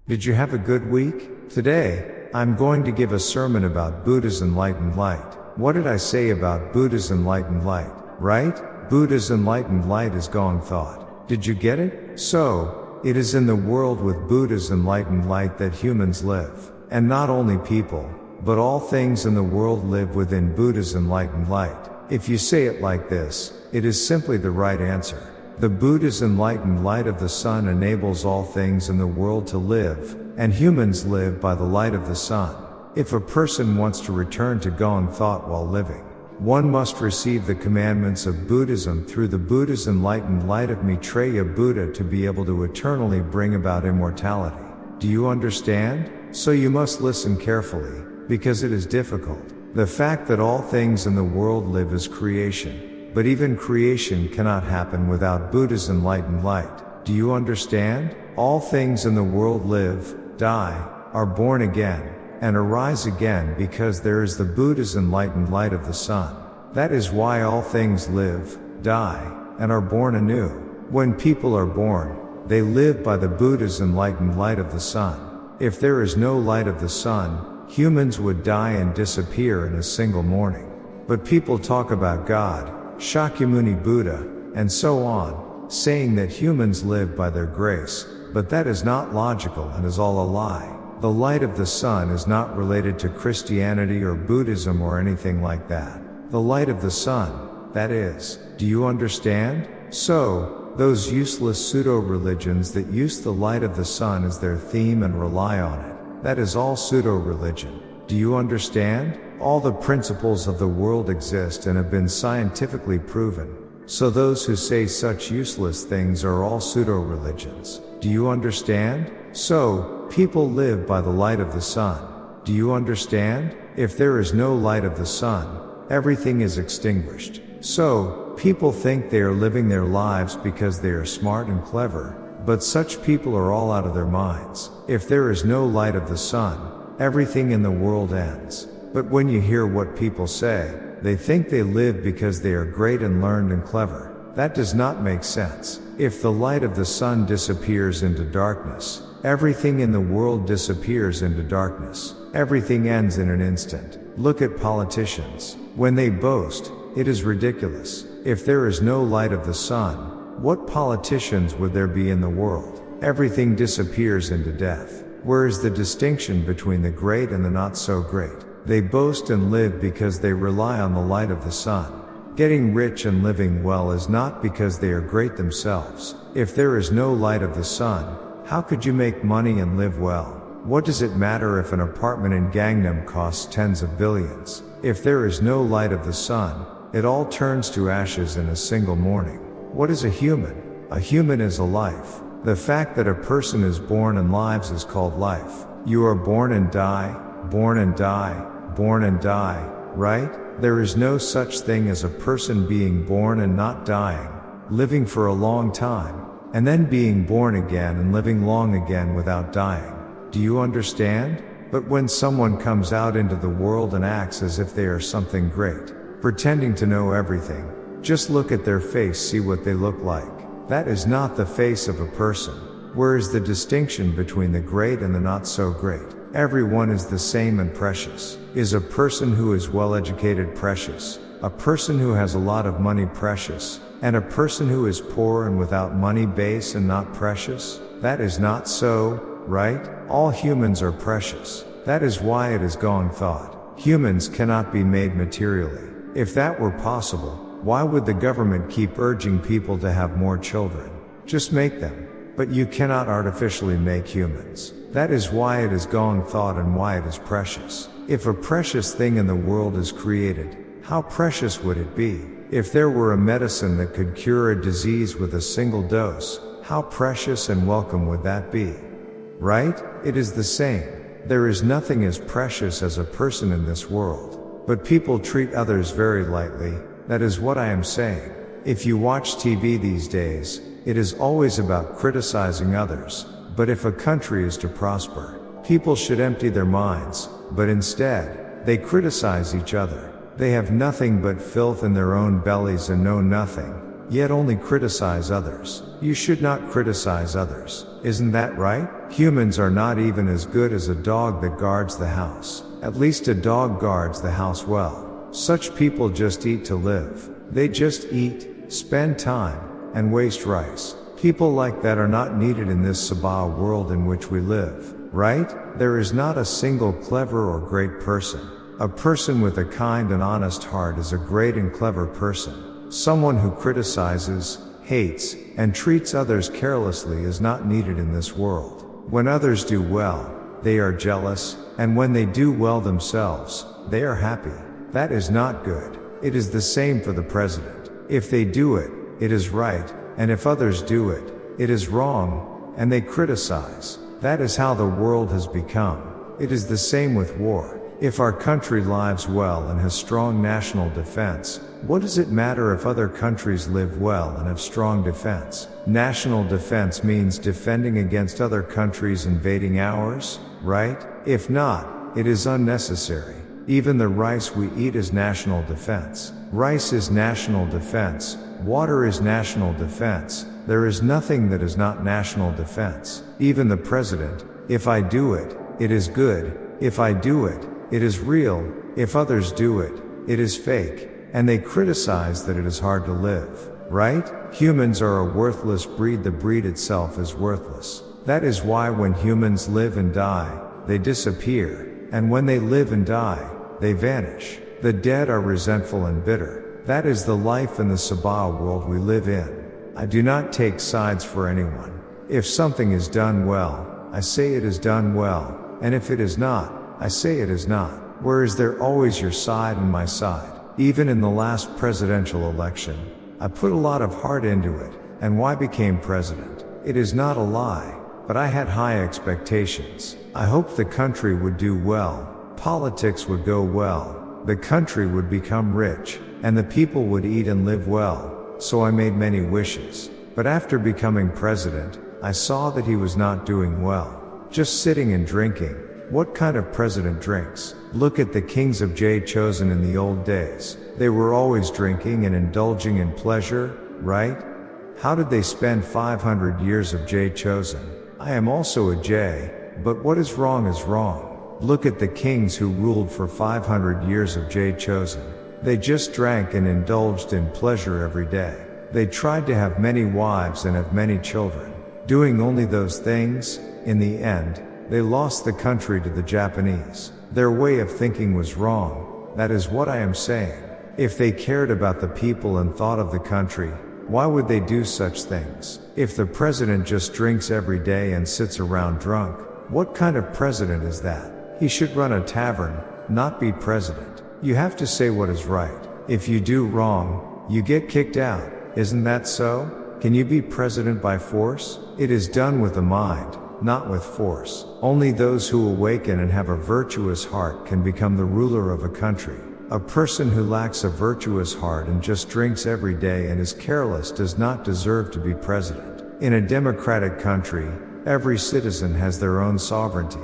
Did you have a good week? Today, I'm going to give a sermon about Buddha's enlightened light. What did I say about Buddha's enlightened light? Right? Buddha's enlightened light is Gong thought. Did you get it? So, it is in the world with Buddha's enlightened light that humans live. And not only people, but all things in the world live within Buddha's enlightened light. If you say it like this, it is simply the right answer. The Buddha's enlightened light of the sun enables all things in the world to live, and humans live by the light of the sun. If a person wants to return to Gong thought while living, one must receive the commandments of Buddhism through the Buddha's enlightened light of Maitreya Buddha to be able to eternally bring about immortality. Do you understand? So you must listen carefully, because it is difficult. The fact that all things in the world live is creation. But even creation cannot happen without Buddha's enlightened light. Do you understand? All things in the world live, die, are born again, and arise again because there is the Buddha's enlightened light of the sun. That is why all things live, die, and are born anew. When people are born, they live by the Buddha's enlightened light of the sun. If there is no light of the sun, humans would die and disappear in a single morning. But people talk about God, Shakyamuni Buddha, and so on, saying that humans live by their grace, but that is not logical and is all a lie. The light of the sun is not related to Christianity or Buddhism or anything like that. The light of the sun, that is. Do you understand? So, those useless pseudo-religions that use the light of the sun as their theme and rely on it, that is all pseudo-religion. Do you understand? All the principles of the world exist and have been scientifically proven. So those who say such useless things are all pseudo-religions. Do you understand? So, people live by the light of the sun. Do you understand? If there is no light of the sun, everything is extinguished. So, people think they are living their lives because they are smart and clever, but such people are all out of their minds. If there is no light of the sun, everything in the world ends. But when you hear what people say, they think they live because they are great and learned and clever. That does not make sense. If the light of the sun disappears into darkness, everything in the world disappears into darkness. Everything ends in an instant. Look at politicians. When they boast, it is ridiculous. If there is no light of the sun, what politicians would there be in the world? Everything disappears into death. Where is the distinction between the great and the not so great? They boast and live because they rely on the light of the sun. Getting rich and living well is not because they are great themselves. If there is no light of the sun, how could you make money and live well? What does it matter if an apartment in Gangnam costs tens of billions? If there is no light of the sun, it all turns to ashes in a single morning. What is a human? A human is a life. The fact that a person is born and lives is called life. You are born and die, born and die, born and die, right? There is no such thing as a person being born and not dying, living for a long time, and then being born again and living long again without dying. Do you understand? But when someone comes out into the world and acts as if they are something great, pretending to know everything, just look at their face, see what they look like. That is not the face of a person. Where is the distinction between the great and the not so great? Everyone is the same and precious. Is a person who is well educated precious? A person who has a lot of money precious? And a person who is poor and without money base and not precious? That is not so, right? All humans are precious. That is why it is Gong thought. Humans cannot be made materially. If that were possible, why would the government keep urging people to have more children? Just make them. But you cannot artificially make humans. That is why it is Gong thought and why it is precious. If a precious thing in the world is created, how precious would it be? If there were a medicine that could cure a disease with a single dose, how precious and welcome would that be? Right? It is the same. There is nothing as precious as a person in this world. But people treat others very lightly. That is what I am saying. If you watch TV these days, it is always about criticizing others. But if a country is to prosper, people should empty their minds, but instead, they criticize each other. They have nothing but filth in their own bellies and know nothing. yet only criticize others. You should not criticize others. Isn't that right? Humans are not even as good as a dog that guards the house. At least a dog guards the house well. Such people just eat to live. They just eat, spend time, and waste rice. People like that are not needed in this Sabah world in which we live, right? There is not a single clever or great person. A person with a kind and honest heart is a great and clever person. Someone who criticizes, hates, and treats others carelessly is not needed in this world. When others do well, they are jealous, and when they do well themselves, they are happy. That is not good. It is the same for the president. If they do it, it is right, and if others do it, it is wrong, and they criticize. That is how the world has become. It is the same with war. If our country lives well and has strong national defense, what does it matter if other countries live well and have strong defense? National defense means defending against other countries invading ours, right? If not, it is unnecessary. Even the rice we eat is national defense. Rice is national defense. Water is national defense. There is nothing that is not national defense. Even the president. If I do it, it is good. If I do it, it is real. If others do it, it is fake. And they criticize that it is hard to live, right? Humans are a worthless breed. The breed itself is worthless. That is why when humans live and die, they disappear. And when they live and die, they vanish. The dead are resentful and bitter. That is the life in the Sabah world we live in. I do not take sides for anyone. If something is done well, I say it is done well, and if it is not, I say it is not. Where is there always your side and my side? Even in the last presidential election, I put a lot of heart into it, and why became president? It is not a lie, but I had high expectations. I hoped the country would do well, politics would go well, the country would become rich, and the people would eat and live well, so I made many wishes. But after becoming president, I saw that he was not doing well. Just sitting and drinking. What kind of president drinks? Look at the kings of chosen in the old days. They were always drinking and indulging in pleasure, right? How did they spend 500 years of chosen? I am also a J, but what is wrong is wrong. Look at the kings who ruled for 500 years of chosen. They just drank and indulged in pleasure every day. They tried to have many wives and have many children. Doing only those things, in the end, they lost the country to the Japanese. Their way of thinking was wrong. That is what I am saying. If they cared about the people and thought of the country, why would they do such things? If the president just drinks every day and sits around drunk, what kind of president is that? He should run a tavern, not be president. You have to say what is right. If you do wrong, you get kicked out. Isn't that so? Can you be president by force? It is done with the mind, not with force. Only those who awaken and have a virtuous heart can become the ruler of a country. A person who lacks a virtuous heart and just drinks every day and is careless does not deserve to be president. In a democratic country, every citizen has their own sovereignty.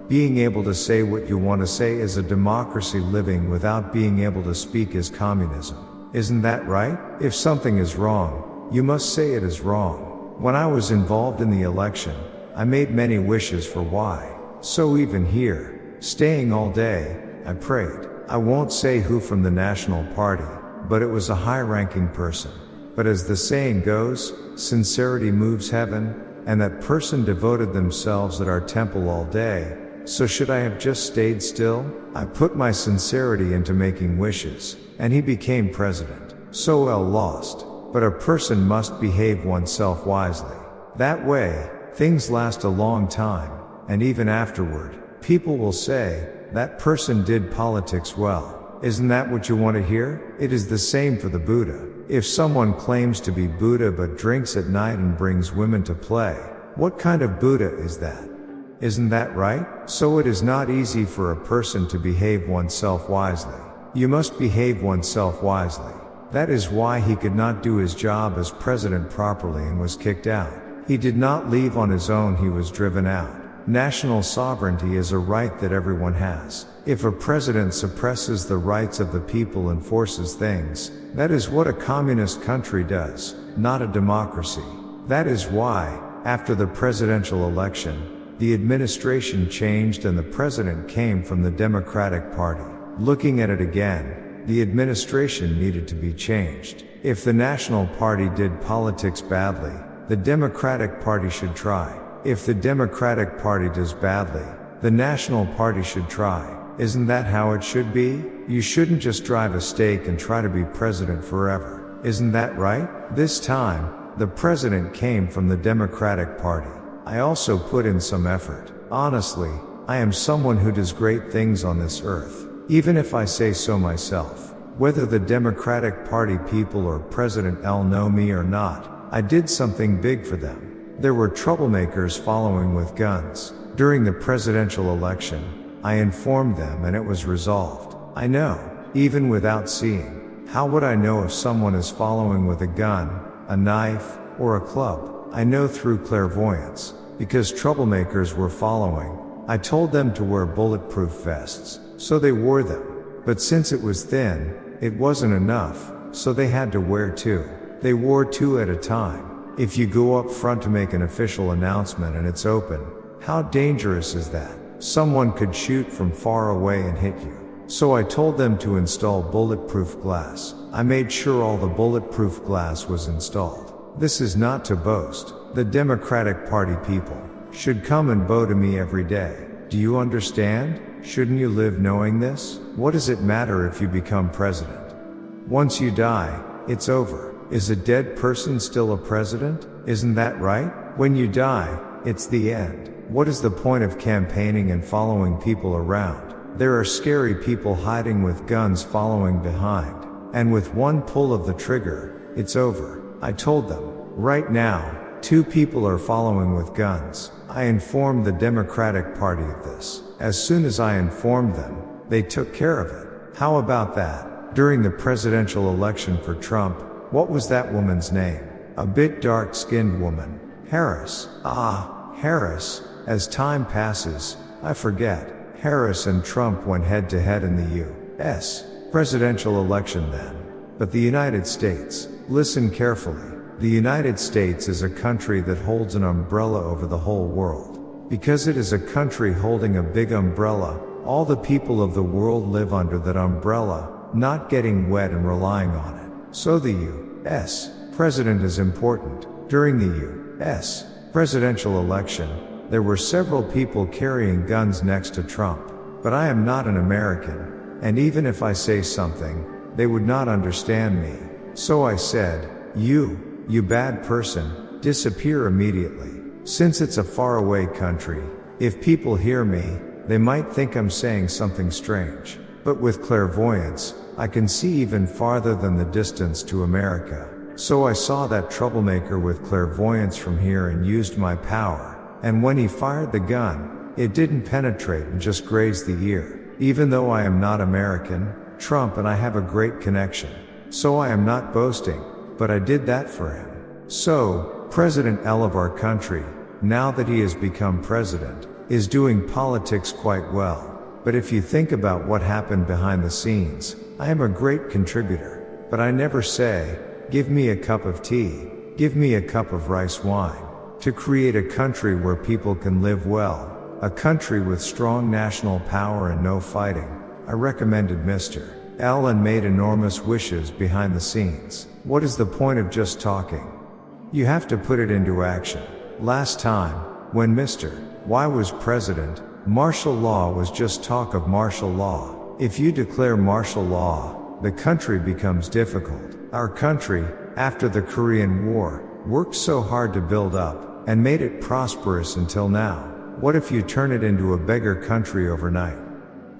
Being able to say what you want to say is a democracy. Living without being able to speak is communism. Isn't that right? If something is wrong, you must say it is wrong. When I was involved in the election, I made many wishes for why. So even here, staying all day, I prayed. I won't say who from the National Party, but it was a high-ranking person. But as the saying goes, sincerity moves heaven, and that person devoted themselves at our temple all day. So should I have just stayed still? I put my sincerity into making wishes, and he became president. So well lost. But a person must behave oneself wisely. That way, things last a long time, and even afterward, people will say, that person did politics well. Isn't that what you want to hear? It is the same for the Buddha. If someone claims to be Buddha but drinks at night and brings women to play, what kind of Buddha is that? Isn't that right? So it is not easy for a person to behave oneself wisely. You must behave oneself wisely. That is why he could not do his job as president properly and was kicked out. He did not leave on his own, he was driven out. National sovereignty is a right that everyone has. If a president suppresses the rights of the people and forces things, that is what a communist country does, not a democracy. That is why, after the presidential election, the administration changed and the president came from the Democratic Party. Looking at it again, the administration needed to be changed. If the National Party did politics badly, the Democratic Party should try. If the Democratic Party does badly, the National Party should try. Isn't that how it should be? You shouldn't just drive a stake and try to be president forever. Isn't that right? This time, the president came from the Democratic Party. I also put in some effort. Honestly, I am someone who does great things on this earth. Even if I say so myself. Whether the Democratic Party people or President L know me or not, I did something big for them. There were troublemakers following with guns. During the presidential election, I informed them and it was resolved. I know, even without seeing. How would I know if someone is following with a gun, a knife, or a club? I know through clairvoyance. Because troublemakers were following, I told them to wear bulletproof vests. So they wore them. But since it was thin, it wasn't enough, so they had to wear two. They wore two at a time. If you go up front to make an official announcement and it's open, how dangerous is that? Someone could shoot from far away and hit you. So I told them to install bulletproof glass. I made sure all the bulletproof glass was installed. This is not to boast. The Democratic Party people should come and bow to me every day. Do you understand? Shouldn't you live knowing this? What does it matter if you become president? Once you die, it's over. Is a dead person still a president? Isn't that right? When you die, it's the end. What is the point of campaigning and following people around? There are scary people hiding with guns following behind. And with one pull of the trigger, it's over. I told them. Right now, 2 people are following with guns. I informed the Democratic Party of this. As soon as I informed them, they took care of it. How about that? During the presidential election for Trump, what was that woman's name? A bit dark-skinned woman. Harris. Harris. As time passes, I forget. Harris and Trump went head-to-head in the U.S. presidential election then. But the United States. Listen carefully. The United States is a country that holds an umbrella over the whole world. Because it is a country holding a big umbrella, all the people of the world live under that umbrella, not getting wet and relying on it. So the U.S. president is important. During the U.S. presidential election, there were several people carrying guns next to Trump. But I am not an American, and even if I say something, they would not understand me. So I said, you bad person, disappear immediately. Since it's a faraway country, if people hear me, they might think I'm saying something strange. But with clairvoyance, I can see even farther than the distance to America. So I saw that troublemaker with clairvoyance from here and used my power. And when he fired the gun, it didn't penetrate and just grazed the ear. Even though I am not American, Trump and I have a great connection. So I am not boasting, but I did that for him. So, President L of our country, now that he has become president, is doing politics quite well. But if you think about what happened behind the scenes, I am a great contributor. But I never say, give me a cup of tea, give me a cup of rice wine. To create a country where people can live well, a country with strong national power and no fighting, I recommended Mr. L and made enormous wishes behind the scenes. What is the point of just talking? You have to put it into action. Last time, when Mr. Y was president, martial law was just talk of martial law. If you declare martial law, the country becomes difficult. Our country, after the Korean War, worked so hard to build up, and made it prosperous until now. What if you turn it into a beggar country overnight?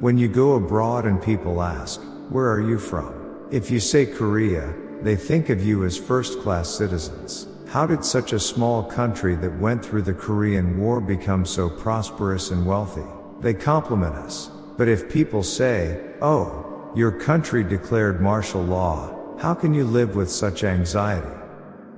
When you go abroad and people ask, where are you from? If you say Korea, they think of you as first-class citizens. How did such a small country that went through the Korean War become so prosperous and wealthy? They compliment us. But if people say, oh, your country declared martial law, how can you live with such anxiety?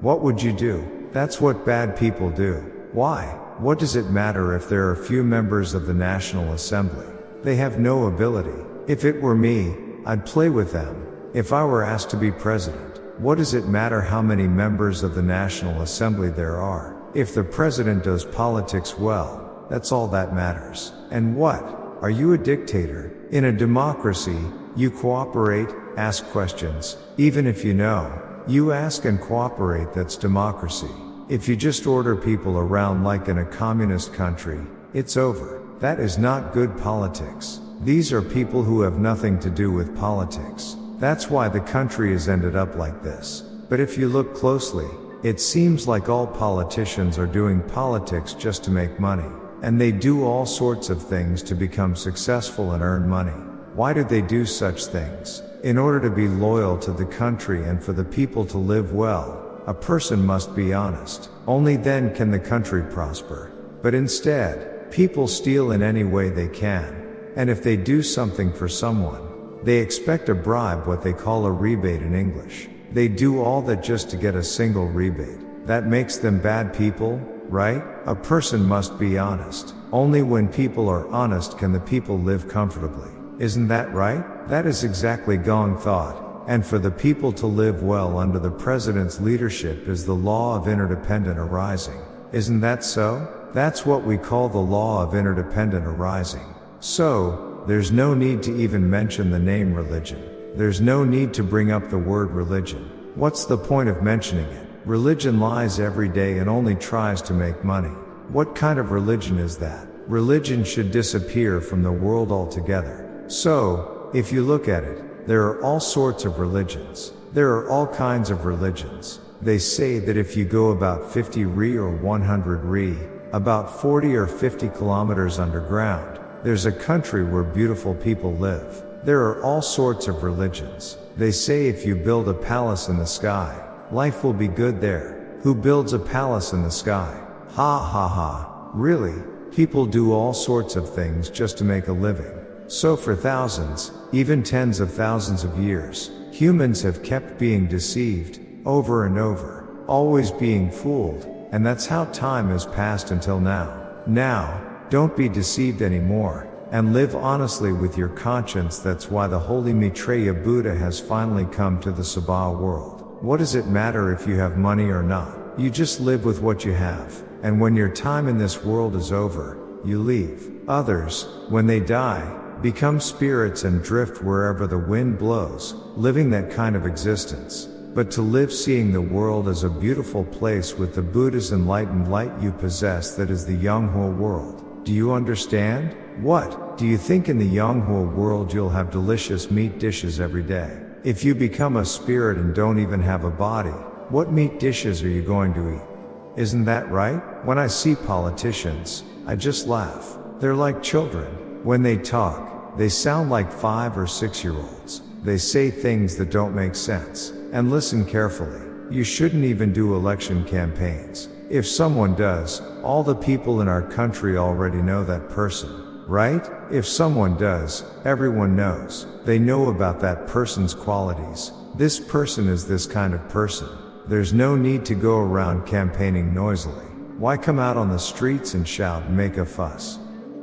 What would you do? That's what bad people do. Why? What does it matter if there are few members of the National Assembly? They have no ability. If it were me, I'd play with them. If I were asked to be president, what does it matter how many members of the National Assembly there are? If the president does politics well, that's all that matters. And what? Are you a dictator? In a democracy, you cooperate, ask questions, even if you know. You ask and cooperate, that's democracy. If you just order people around like in a communist country, it's over. That is not good politics. These are people who have nothing to do with politics. That's why the country has ended up like this. But if you look closely, it seems like all politicians are doing politics just to make money. And they do all sorts of things to become successful and earn money. Why do they do such things? In order to be loyal to the country and for the people to live well, a person must be honest. Only then can the country prosper. But instead, people steal in any way they can. And if they do something for someone, they expect a bribe, what they call a rebate in English. They do all that just to get a single rebate. That makes them bad people, right? A person must be honest. Only when people are honest can the people live comfortably. Isn't that right? That is exactly Gong thought. And for the people to live well under the president's leadership is the law of interdependent arising. Isn't that so? That's what we call the law of interdependent arising. So, there's no need to even mention the name religion. There's no need to bring up the word religion. What's the point of mentioning it? Religion lies every day and only tries to make money. What kind of religion is that? Religion should disappear from the world altogether. So, if you look at it, there are all sorts of religions. There are all kinds of religions. They say that if you go about 50 ri or 100 ri, about 40 or 50 kilometers underground, there's a country where beautiful people live. There are all sorts of religions. They say if you build a palace in the sky, life will be good there. Who builds a palace in the sky? Ha ha ha. Really? People do all sorts of things just to make a living. So for thousands, even tens of thousands of years, humans have kept being deceived, over and over, always being fooled, and that's how time has passed until now. Now, don't be deceived anymore, and live honestly with your conscience. That's why the Holy Maitreya Buddha has finally come to the Sabha world. What does it matter if you have money or not? You just live with what you have, and when your time in this world is over, you leave. Others, when they die, become spirits and drift wherever the wind blows, living that kind of existence. But to live seeing the world as a beautiful place with the Buddha's enlightened light you possess, that is the Yonghua world. Do you understand? What? Do you think in the Yonghua world you'll have delicious meat dishes every day? If you become a spirit and don't even have a body, what meat dishes are you going to eat? Isn't that right? When I see politicians, I just laugh. They're like children. When they talk, they sound like 5 or 6-year-olds. They say things that don't make sense. And listen carefully. You shouldn't even do election campaigns. If someone does, all the people in our country already know that person, right? If someone does, everyone knows. They know about that person's qualities. This person is this kind of person. There's no need to go around campaigning noisily. Why come out on the streets and shout and make a fuss?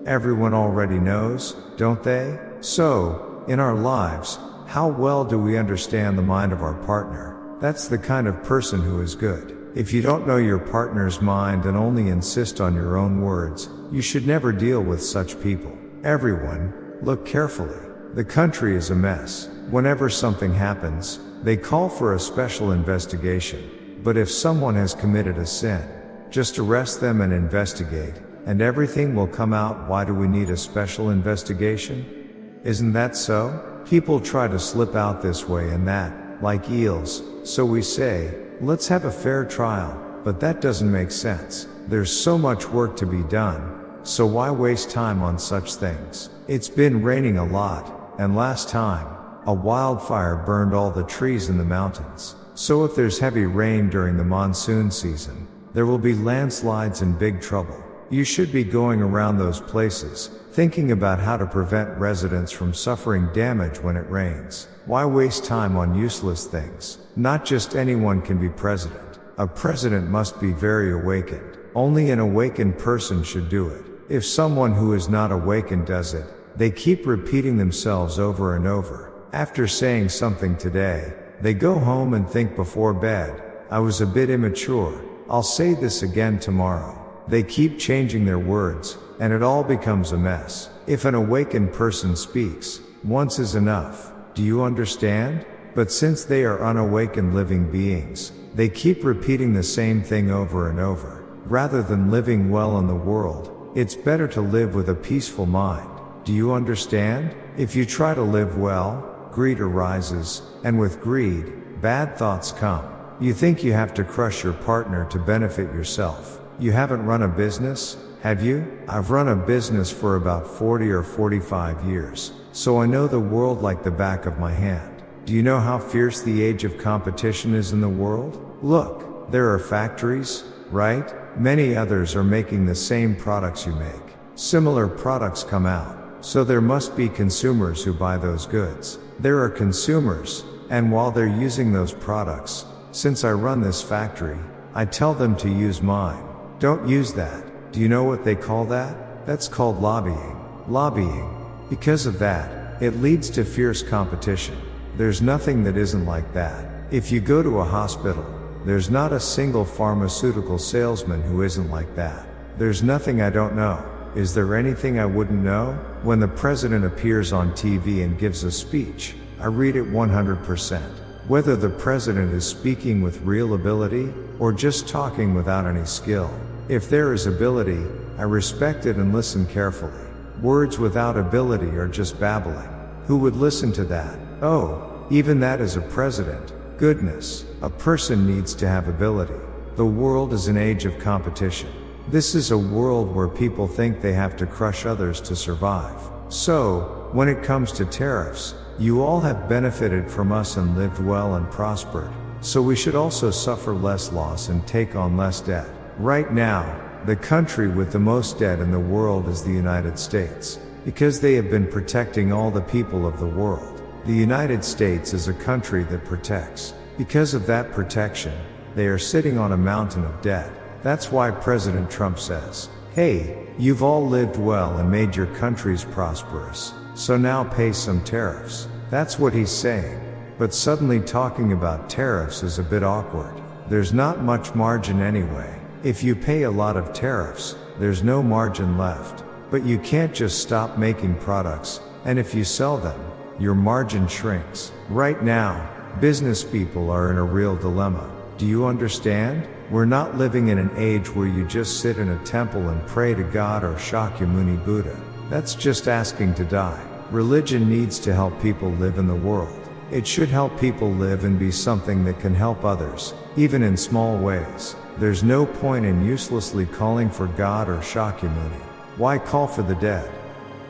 Everyone already knows, don't they? So, in our lives, how well do we understand the mind of our partner? That's the kind of person who is good. If you don't know your partner's mind and only insist on your own words, you should never deal with such people. Everyone, look carefully. The country is a mess. Whenever something happens, they call for a special investigation. But if someone has committed a sin, just arrest them and investigate, and everything will come out. Why do we need a special investigation? Isn't that so? People try to slip out this way and that, like eels, so we say, let's have a fair trial, but that doesn't make sense. There's so much work to be done, so why waste time on such things? It's been raining a lot, and last time, a wildfire burned all the trees in the mountains. So if there's heavy rain during the monsoon season, there will be landslides and big trouble. You should be going around those places, thinking about how to prevent residents from suffering damage when it rains. Why waste time on useless things? Not just anyone can be president. A president must be very awakened. Only an awakened person should do it. If someone who is not awakened does it, they keep repeating themselves over and over. After saying something today, they go home and think before bed, I was a bit immature, I'll say this again tomorrow. They keep changing their words, and it all becomes a mess. If an awakened person speaks, once is enough. Do you understand? But since they are unawakened living beings, they keep repeating the same thing over and over. Rather than living well in the world, it's better to live with a peaceful mind. Do you understand? If you try to live well, greed arises, and with greed, bad thoughts come. You think you have to crush your partner to benefit yourself. You haven't run a business, have you? I've run a business for about 40 or 45 years, so I know the world like the back of my hand. Do you know how fierce the age of competition is in the world? Look, there are factories, right? Many others are making the same products you make. Similar products come out, so there must be consumers who buy those goods. There are consumers, and while they're using those products, since I run this factory, I tell them to use mine. Don't use that. Do you know what they call that? That's called lobbying. Lobbying. Because of that, it leads to fierce competition. There's nothing that isn't like that. If you go to a hospital, there's not a single pharmaceutical salesman who isn't like that. There's nothing I don't know. Is there anything I wouldn't know? When the president appears on TV and gives a speech, I read it 100%. Whether the president is speaking with real ability, or just talking without any skill. If there is ability, I respect it and listen carefully. Words without ability are just babbling. Who would listen to that? Oh, even that is a president. Goodness, a person needs to have ability. The world is an age of competition. This is a world where people think they have to crush others to survive. So, when it comes to tariffs, you all have benefited from us and lived well and prospered. So we should also suffer less loss and take on less debt. Right now, the country with the most debt in the world is the United States, because they have been protecting all the people of the world. The United States is a country that protects. Because of that protection, they are sitting on a mountain of debt. That's why President Trump says, hey, you've all lived well and made your countries prosperous, so now pay some tariffs. That's what he's saying. But suddenly talking about tariffs is a bit awkward. There's not much margin anyway. If you pay a lot of tariffs, there's no margin left. But you can't just stop making products, and if you sell them, your margin shrinks. Right now, business people are in a real dilemma. Do you understand? We're not living in an age where you just sit in a temple and pray to God or Shakyamuni Buddha. That's just asking to die. Religion needs to help people live in the world. It should help people live and be something that can help others, even in small ways. There's no point in uselessly calling for God or Shakyamuni. Why call for the dead?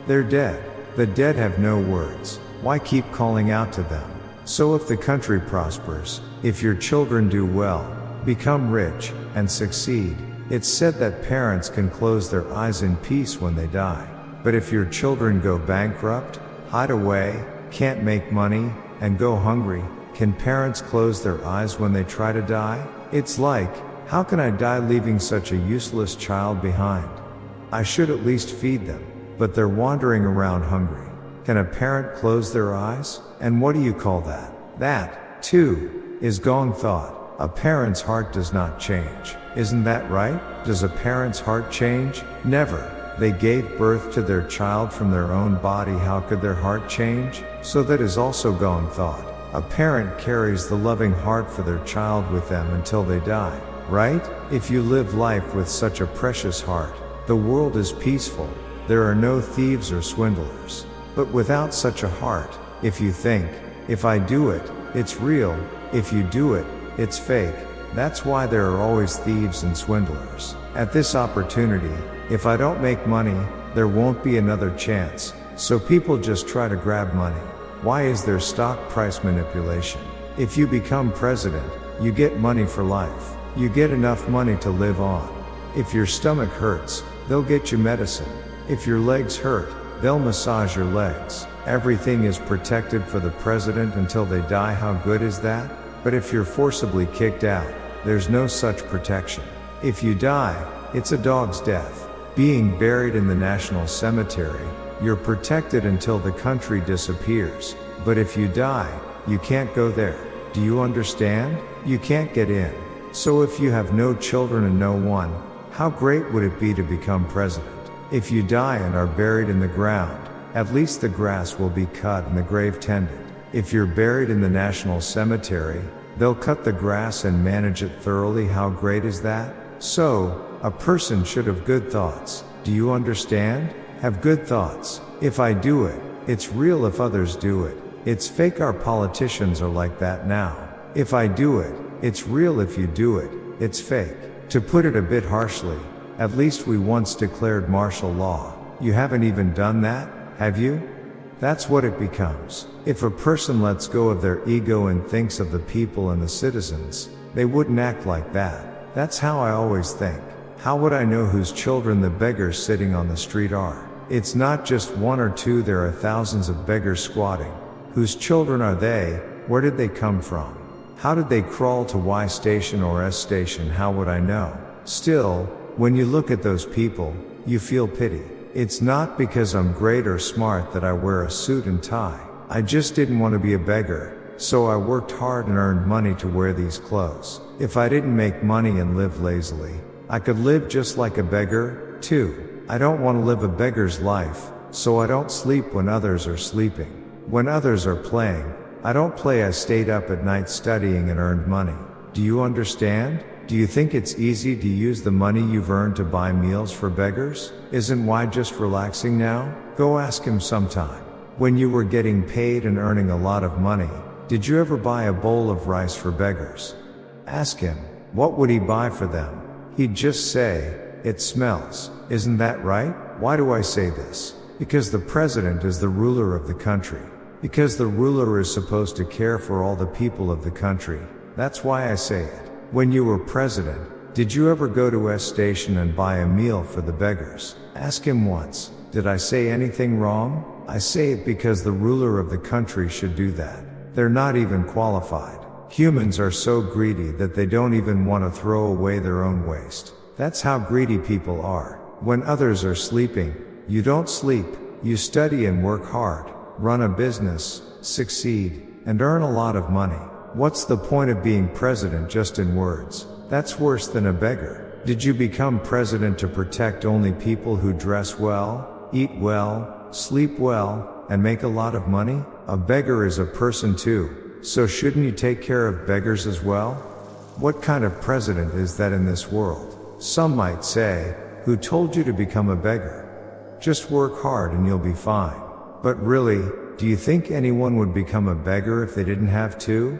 They're dead. The dead have no words. Why keep calling out to them? So if the country prospers, if your children do well, become rich, and succeed, it's said that parents can close their eyes in peace when they die. But if your children go bankrupt, hide away, can't make money, and go hungry, can parents close their eyes when they try to die? It's like, how can I die leaving such a useless child behind? I should at least feed them, but they're wandering around hungry. Can a parent close their eyes? And what do you call that? That, too, is gong thought. A parent's heart does not change. Isn't that right? Does a parent's heart change? Never. They gave birth to their child from their own body. How could their heart change? So that is also gong thought. A parent carries the loving heart for their child with them until they die, right? If you live life with such a precious heart, the world is peaceful. There are no thieves or swindlers. But without such a heart, if you think, if I do it, it's real. If you do it, it's fake. That's why there are always thieves and swindlers. At this opportunity, if I don't make money, there won't be another chance. So people just try to grab money. Why is there stock price manipulation? If you become president, you get money for life. You get enough money to live on. If your stomach hurts, they'll get you medicine. If your legs hurt, they'll massage your legs. Everything is protected for the president until they die. How good is that? But if you're forcibly kicked out, there's no such protection. If you die, It's a dog's death. Being buried in the national cemetery, you're protected until the country disappears. But if you die, you can't go there. Do you understand? You can't get in. So if you have no children and no one, how great would it be to become president? If you die and are buried in the ground, at least the grass will be cut and the grave tended. If you're buried in the national cemetery, they'll cut the grass and manage it thoroughly. How great is that? So, a person should have good thoughts. Do you understand? Have good thoughts. If I do it, it's real. If others do it, it's fake. Our politicians are like that now. If I do it, it's real. If you do it, it's fake. To put it a bit harshly, at least we once declared martial law. You haven't even done that, have you? That's what it becomes. If a person lets go of their ego and thinks of the people and the citizens, they wouldn't act like that. That's how I always think. How would I know whose children the beggars sitting on the street are? It's not just one or two, there are thousands of beggars squatting. Whose children are they? Where did they come from? How did they crawl to Y station or S station? How would I know? Still, when you look at those people, you feel pity. It's not because I'm great or smart that I wear a suit and tie. I just didn't want to be a beggar, so I worked hard and earned money to wear these clothes. If I didn't make money and live lazily, I could live just like a beggar, too. I don't want to live a beggar's life, so I don't sleep when others are sleeping. When others are playing, I don't play. I stayed up at night studying and earned money. Do you understand? Do you think it's easy to use the money you've earned to buy meals for beggars? Isn't Y just relaxing now? Go ask him sometime. When you were getting paid and earning a lot of money, did you ever buy a bowl of rice for beggars? Ask him. What would he buy for them? He'd just say, "It smells." Isn't that right? Why do I say this? Because the president is the ruler of the country. Because the ruler is supposed to care for all the people of the country. That's why I say it. When you were president, did you ever go to S station and buy a meal for the beggars? Ask him once. Did I say anything wrong? I say it because the ruler of the country should do that. They're not even qualified. Humans are so greedy that they don't even want to throw away their own waste. That's how greedy people are. When others are sleeping, you don't sleep, you study and work hard, run a business, succeed, and earn a lot of money. What's the point of being president just in words? That's worse than a beggar. Did you become president to protect only people who dress well, eat well, sleep well, and make a lot of money? A beggar is a person too, so shouldn't you take care of beggars as well? What kind of president is that in this world? Some might say, who told you to become a beggar? Just work hard and you'll be fine. But really, do you think anyone would become a beggar if they didn't have to?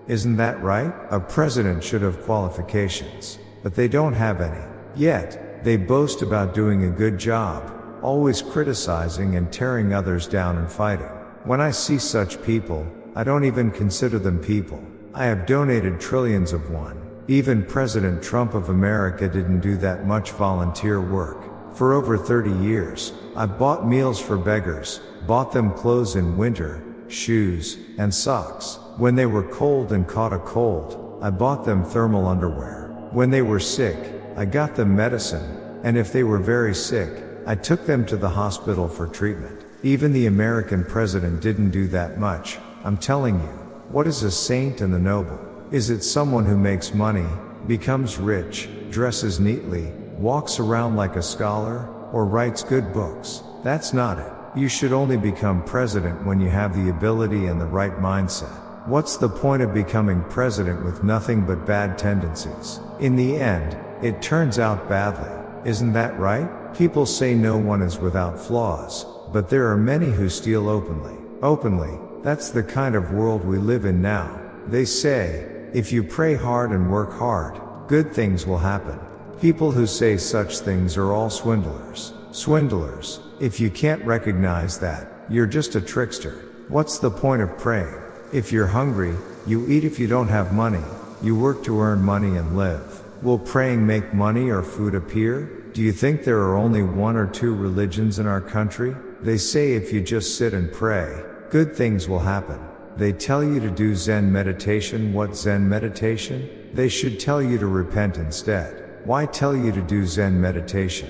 Isn't that right? A president should have qualifications, but they don't have any. Yet, they boast about doing a good job, always criticizing and tearing others down and fighting. When I see such people, I don't even consider them people. I have donated trillions of one. Even President Trump of America didn't do that much volunteer work. For over 30 years, I've bought meals for beggars, bought them clothes in winter, shoes, and socks. When they were cold and caught a cold, I bought them thermal underwear. When they were sick, I got them medicine, and if they were very sick, I took them to the hospital for treatment. Even the American president didn't do that much. I'm telling you, what is a saint and the noble? Is it someone who makes money, becomes rich, dresses neatly, walks around like a scholar, or writes good books? That's not it. You should only become president when you have the ability and the right mindset. What's the point of becoming president with nothing but bad tendencies? In the end, it turns out badly. Isn't that right? People say no one is without flaws, but there are many who steal openly. Openly, that's the kind of world we live in now. They say, if you pray hard and work hard, good things will happen. People who say such things are all swindlers. Swindlers. If you can't recognize that, you're just a trickster. What's the point of praying? If you're hungry, you eat. If you don't have money, you work to earn money and live. Will praying make money or food appear? Do you think there are only one or two religions in our country? They say if you just sit and pray, good things will happen. They tell you to do Zen meditation. What Zen meditation? They should tell you to repent instead. why tell you to do Zen meditation?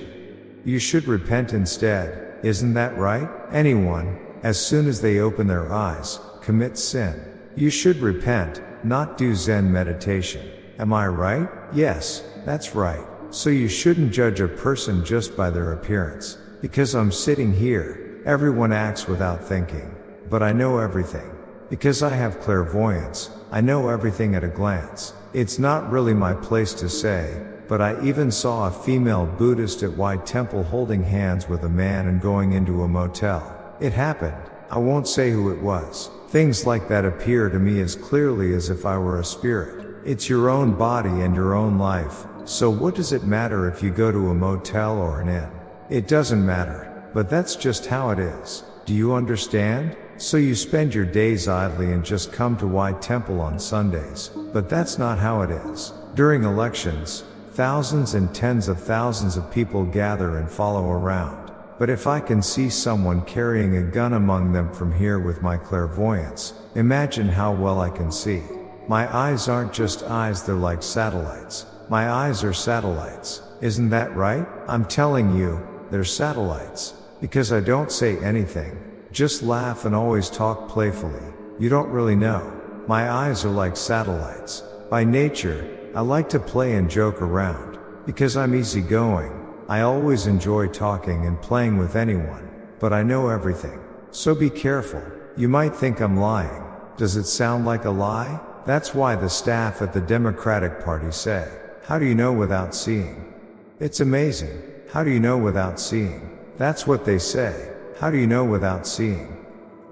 You should repent instead, isn't that right? Anyone, as soon as they open their eyes, commits sin. You should repent, not do Zen meditation. Am I right? Yes, that's right. So you shouldn't judge a person just by their appearance. Because I'm sitting here, everyone acts without thinking. But I know everything. Because I have clairvoyance, I know everything at a glance. It's not really my place to say, but I even saw a female Buddhist at White Temple holding hands with a man and going into a motel. It happened. I won't say who it was. Things like that appear to me as clearly as if I were a spirit. It's your own body and your own life, so what does it matter if you go to a motel or an inn? It doesn't matter, but that's just how it is. Do you understand? So you spend your days idly and just come to White Temple on Sundays, but that's not how it is. During elections, thousands and tens of thousands of people gather and follow around. But if I can see someone carrying a gun among them from here with my clairvoyance, imagine how well I can see. My eyes aren't just eyes, they're like satellites. My eyes are satellites. Isn't that right? I'm telling you, they're satellites. Because I don't say anything. Just laugh and always talk playfully. You don't really know. My eyes are like satellites. By nature, I like to play and joke around. Because I'm easygoing, I always enjoy talking and playing with anyone. But I know everything. So be careful. You might think I'm lying. Does it sound like a lie? That's why the staff at the Democratic Party say, "How do you know without seeing?" It's amazing. How do you know without seeing? That's what they say. How do you know without seeing?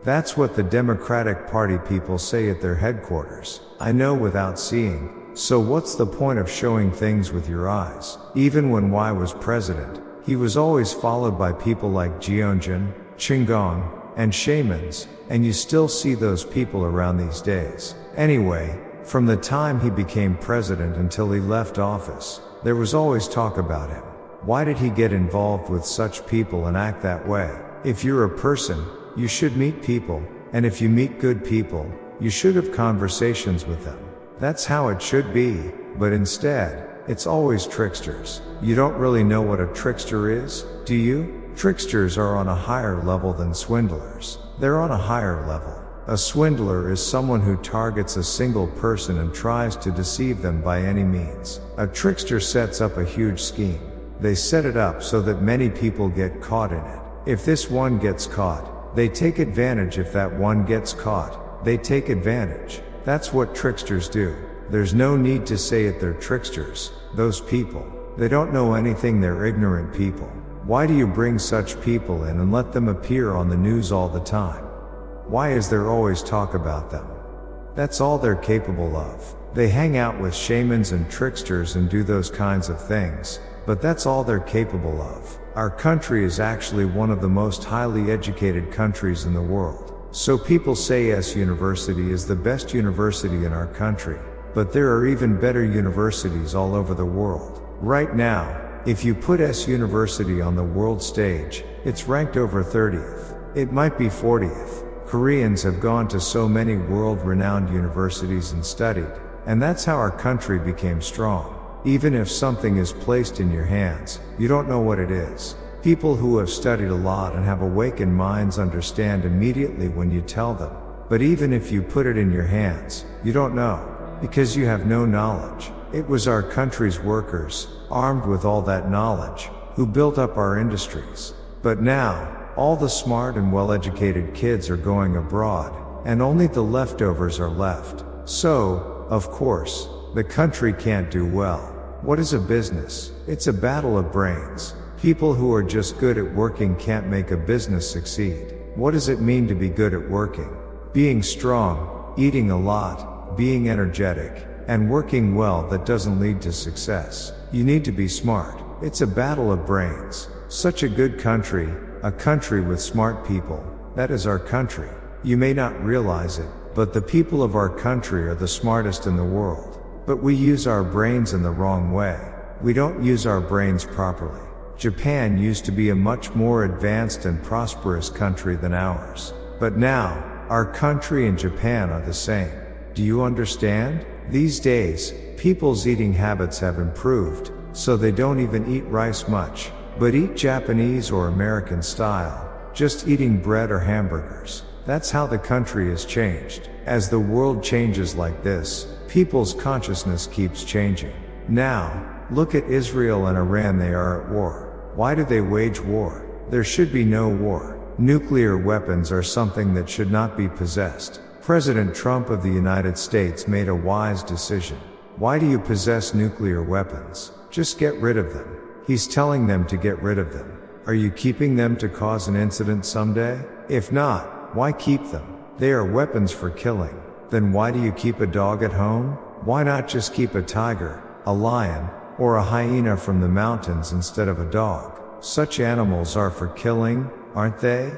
That's what the Democratic Party people say at their headquarters. I know without seeing. So what's the point of showing things with your eyes? Even when Y was president, he was always followed by people like Jionjin, Qigong, and shamans, and you still see those people around these days. Anyway, from the time he became president until he left office, there was always talk about him. Why did he get involved with such people and act that way? If you're a person, you should meet people, and if you meet good people, you should have conversations with them. That's how it should be, but instead, it's always tricksters. You don't really know what a trickster is, do you? Tricksters are on a higher level than swindlers. They're on a higher level. A swindler is someone who targets a single person and tries to deceive them by any means. A trickster sets up a huge scheme. They set it up so that many people get caught in it. If this one gets caught, they take advantage. If that one gets caught, they take advantage. That's what tricksters do. There's no need to say it, they're tricksters. Those people, they don't know anything, they're ignorant people. Why do you bring such people in and let them appear on the news all the time? Why is there always talk about them? That's all they're capable of. They hang out with shamans and tricksters and do those kinds of things, but that's all they're capable of. Our country is actually one of the most highly educated countries in the world. So people say S University is the best university in our country, but there are even better universities all over the world. Right now, if you put S University on the world stage, it's ranked over 30th. It might be 40th. Koreans have gone to so many world-renowned universities and studied, and that's how our country became strong. Even if something is placed in your hands, you don't know what it is. People who have studied a lot and have awakened minds understand immediately when you tell them. But even if you put it in your hands, you don't know, because you have no knowledge. It was our country's workers, armed with all that knowledge, who built up our industries. But now, all the smart and well-educated kids are going abroad, and only the leftovers are left. So, of course, the country can't do well. What is a business? It's a battle of brains. People who are just good at working can't make a business succeed. What does it mean to be good at working? Being strong, eating a lot, being energetic, and working well. That doesn't lead to success. You need to be smart. It's a battle of brains. Such a good country, a country with smart people. That is our country. You may not realize it, but the people of our country are the smartest in the world. But we use our brains in the wrong way. We don't use our brains properly. Japan used to be a much more advanced and prosperous country than ours. But now, our country and Japan are the same. Do you understand? These days, people's eating habits have improved, so they don't even eat rice much, but eat Japanese or American style, just eating bread or hamburgers. That's how the country has changed. As the world changes like this, people's consciousness keeps changing. Now, look at Israel and Iran, they are at war. Why do they wage war? There should be no war. Nuclear weapons are something that should not be possessed. President Trump of the United States made a wise decision. Why do you possess nuclear weapons? Just get rid of them. He's telling them to get rid of them. Are you keeping them to cause an incident someday? If not, why keep them? They are weapons for killing. Then why do you keep a dog at home? Why not just keep a tiger, a lion, or a hyena from the mountains instead of a dog? Such animals are for killing, aren't they?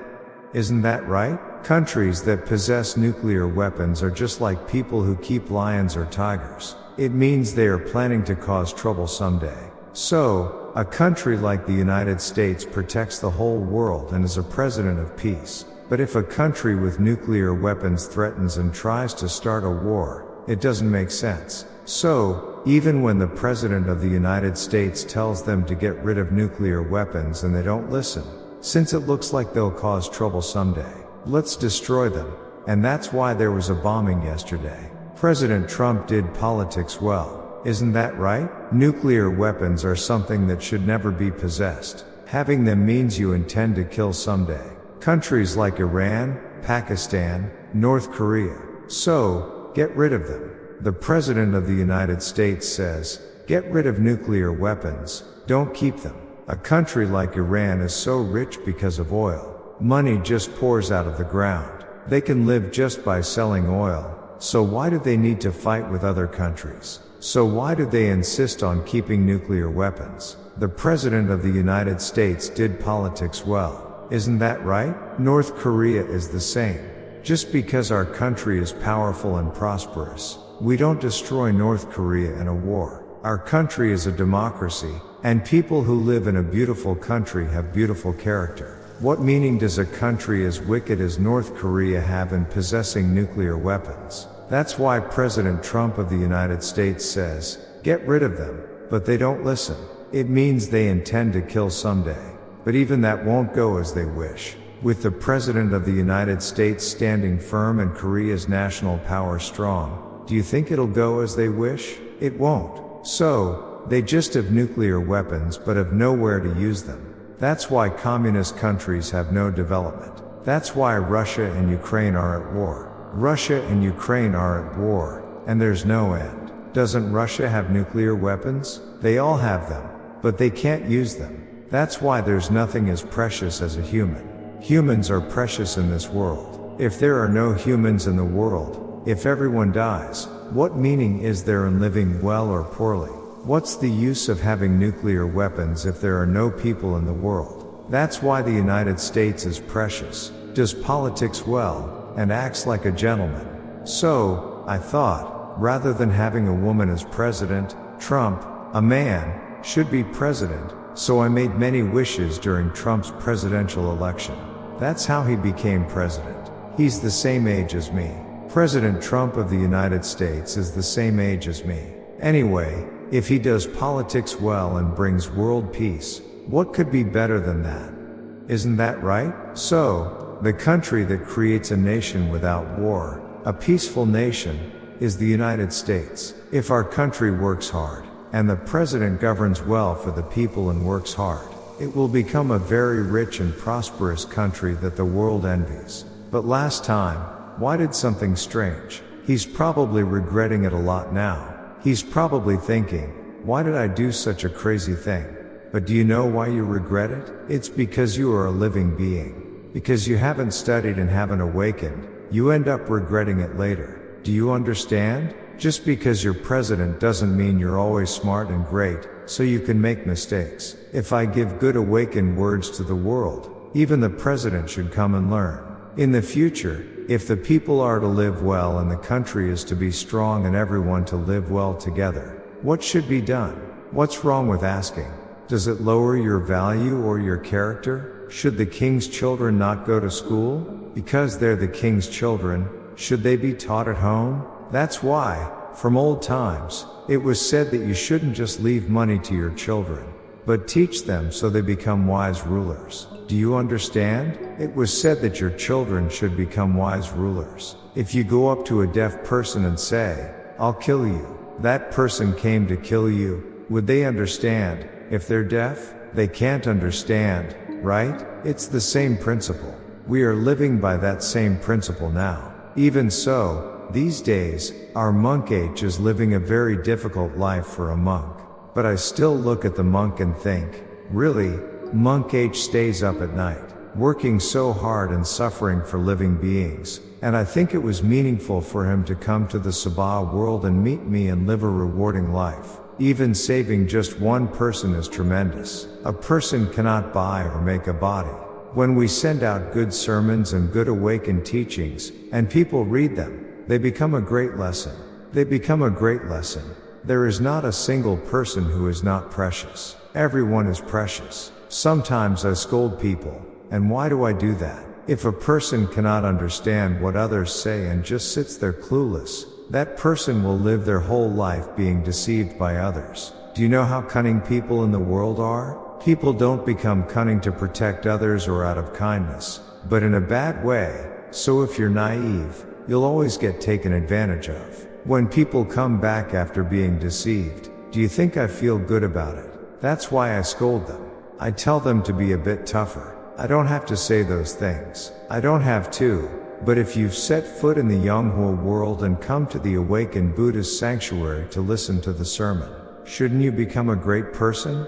Isn't that right? Countries that possess nuclear weapons are just like people who keep lions or tigers. It means they are planning to cause trouble someday. So, a country like the United States protects the whole world and is a president of peace. But if a country with nuclear weapons threatens and tries to start a war, it doesn't make sense. So, even when the President of the United States tells them to get rid of nuclear weapons and they don't listen, since it looks like they'll cause trouble someday, let's destroy them. And that's why there was a bombing yesterday. President Trump did politics well. Isn't that right? Nuclear weapons are something that should never be possessed. Having them means you intend to kill someday. Countries like Iran, Pakistan, North Korea. So, get rid of them. The President of the United States says, get rid of nuclear weapons, don't keep them. A country like Iran is so rich because of oil. Money just pours out of the ground. They can live just by selling oil. So why do they need to fight with other countries? So why do they insist on keeping nuclear weapons? The President of the United States did politics well. Isn't that right? North Korea is the same. Just because our country is powerful and prosperous, we don't destroy North Korea in a war. Our country is a democracy, and people who live in a beautiful country have beautiful character. What meaning does a country as wicked as North Korea have in possessing nuclear weapons? That's why President Trump of the United States says, get rid of them, but they don't listen. It means they intend to kill someday. But even that won't go as they wish. With the President of the United States standing firm and Korea's national power strong, do you think it'll go as they wish? It won't. So, they just have nuclear weapons but have nowhere to use them. That's why communist countries have no development. That's why Russia and Ukraine are at war. Russia and Ukraine are at war, and there's no end. Doesn't Russia have nuclear weapons? They all have them, but they can't use them. That's why there's nothing as precious as a human. Humans are precious in this world. If there are no humans in the world, if everyone dies, what meaning is there in living well or poorly? What's the use of having nuclear weapons if there are no people in the world? That's why the United States is precious, does politics well, and acts like a gentleman. So, I thought, rather than having a woman as president, Trump, a man, should be president. So I made many wishes during Trump's presidential election. That's how he became president. He's the same age as me. President Trump of the United States is the same age as me. Anyway, if he does politics well and brings world peace, what could be better than that? Isn't that right? So, the country that creates a nation without war, a peaceful nation, is the United States. If our country works hard, and the president governs well for the people and works hard, it will become a very rich and prosperous country that the world envies. But last time, why did something strange? He's probably regretting it a lot now. He's probably thinking, why did I do such a crazy thing? But do you know why you regret it? It's because you are a living being. Because you haven't studied and haven't awakened, you end up regretting it later. Do you understand? Just because you're president doesn't mean you're always smart and great, so you can make mistakes. If I give good awakened words to the world, even the president should come and learn. In the future, if the people are to live well and the country is to be strong and everyone to live well together, what should be done? What's wrong with asking? Does it lower your value or your character? Should the king's children not go to school? Because they're the king's children, should they be taught at home? That's why, From old times, it was said that you shouldn't just leave money to your children, but teach them so they become wise rulers. Do you understand? It was said that your children should become wise rulers. If you go up to a deaf person and say, "I'll kill you," that person came to kill you, would they understand? If they're deaf, they can't understand, right? It's the same principle. We are living by that same principle now. Even so, these days, our monk H is living a very difficult life for a monk. But I still look at the monk and think, really, monk H stays up at night, working so hard and suffering for living beings, and I think it was meaningful for him to come to the Sabha world and meet me and live a rewarding life. Even saving just one person is tremendous. A person cannot buy or make a body. When we send out good sermons and good awakened teachings, and people read them, they become a great lesson. They become a great lesson. There is not a single person who is not precious. Everyone is precious. Sometimes I scold people, and why do I do that? If a person cannot understand what others say and just sits there clueless, that person will live their whole life being deceived by others. Do you know how cunning people in the world are? People don't become cunning to protect others or out of kindness, but in a bad way. So if you're naive, you'll always get taken advantage of. When people come back after being deceived, do you think I feel good about it? That's why I scold them. I tell them to be a bit tougher. I don't have to say those things. I don't have to. But if you've set foot in the Yonghua world and come to the awakened Buddhist sanctuary to listen to the sermon, shouldn't you become a great person?